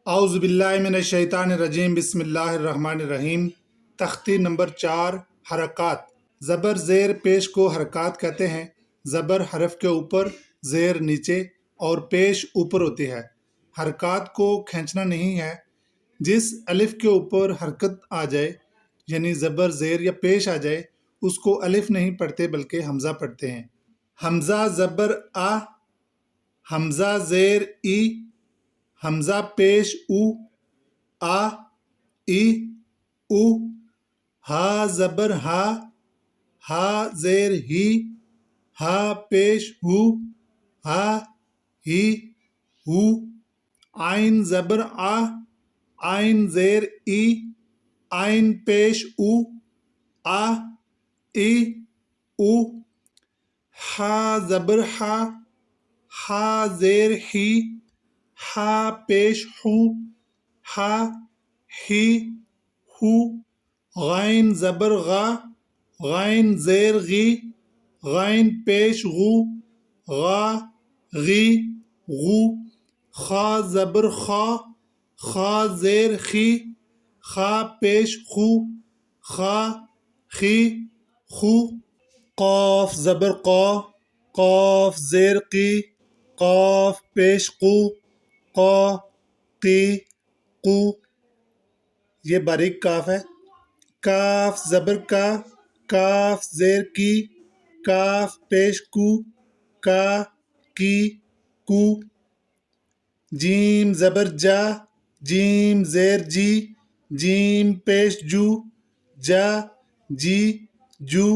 اعوذ باللہ من الشیطان الرجیم، بسم اللہ الرحمن الرحیم۔ تختی نمبر 4، حرکات۔ زبر زیر پیش کو حرکات کہتے ہیں۔ زبر حرف کے اوپر، زیر نیچے اور پیش اوپر ہوتی ہے۔ حرکات کو کھینچنا نہیں ہے۔ جس الف کے اوپر حرکت آ جائے، یعنی زبر زیر یا پیش آ جائے، اس کو الف نہیں پڑھتے بلکہ حمزہ پڑھتے ہیں۔ حمزہ زبر آ، حمزہ زیر ای، حمزہ پیش او، آ ای او، ہا زبر ہا، ہا زیر ہی، ہا پیش ہو، ہا ہی ہو، عین زبر آ، عین زیر ای، عین پیش او، آ ای او، ہا زبر ہا، ہا زیر ہی، ہا پیش ہو، ہا ہی ہو، غین زبر غا، غین زیر غی، غین پیش غو، غا غی غو، خا زبر خا، خا زیر خی، خا پیش خو، خا خی خو، قاف زبر قا، قاف زیر قی، قاف پیش قو، قا قی قو، یہ باریک کاف ہے۔ کاف زبر کا، کاف زیر کی، کاف پیش کو، کا کی کو، جیم زبر جا، جیم زیر جی، جیم پیش جو، جا جی جو،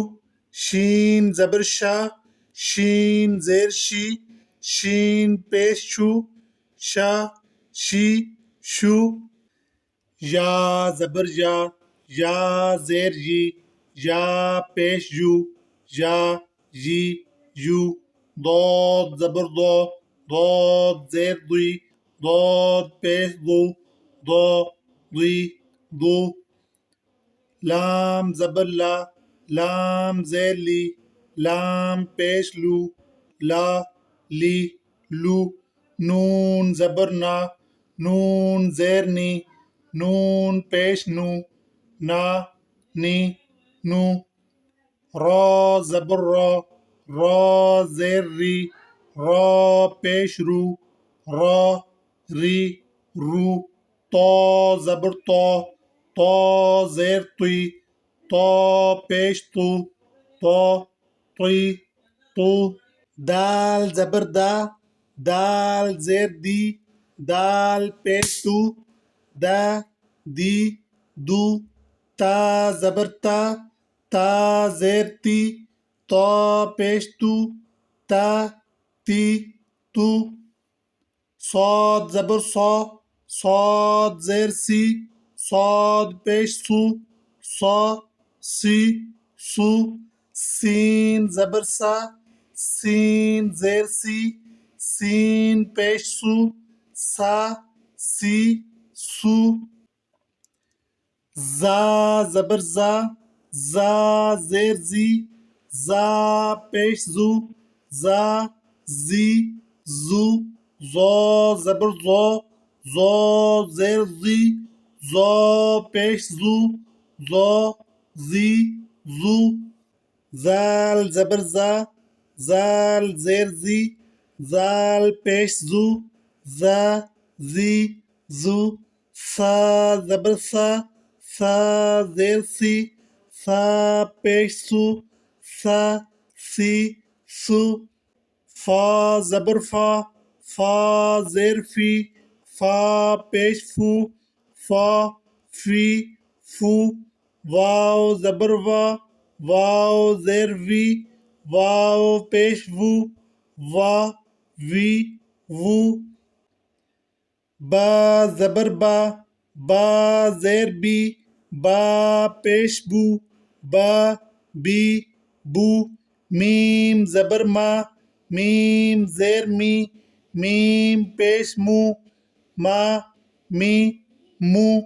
شین زبر شا، شین زیر شی، شین پیش شو، شا شی شو، یا زبر یا، یا زیر یی، یا پیش یو، یا یی یو، ضاد زبر ضا، ضاد زیر ضی، ضاد پیش ضو، ضا ضی ضو، لام زبر لا، لام زیر لی، لام پیش لو، لا لی لو، نون زبر نا، نون زیر نی، نون پیش نو، نا نی نو، را زبر را، را زیر ری، را پیش رو، را ری رو، تا زبر تا، تا زیر تی، تا پیش تو، تا تی تو، دال زبر دا، دال زیر دی، دال پیش تو، دا دی دو، تا زبر تا، تا زیر تی، تا پیش تو، تا تی تو، صاد زبر صا، صاد زیر سی، صاد پیش سو، صا سی سو، سین زبر سا، سین زیر سی، سین پیش سو، سا سی سو، زا زبر زا، زا زیر زی، زا پیش زو، زا زی زو، زا زبر زا، زا زیر زی، زا پیش زو، زا زی زو، زال زبر زا، زال زیر زی، زال پیش زو، زا زی زو، سا زبر سا، سا زیر سی، سا پیش سو، سا سی سو، فا زبر فا، فا زیر فی، فا پیش فو، فا فی فو، واو زبر وا، واو زیر وی، واو پیش وو، وا وی وو، با زبر با، با زیر بی، با پیش بو، با بی بو، میم زبر ما، میم زیر می، میم پیش مو، ما می مو،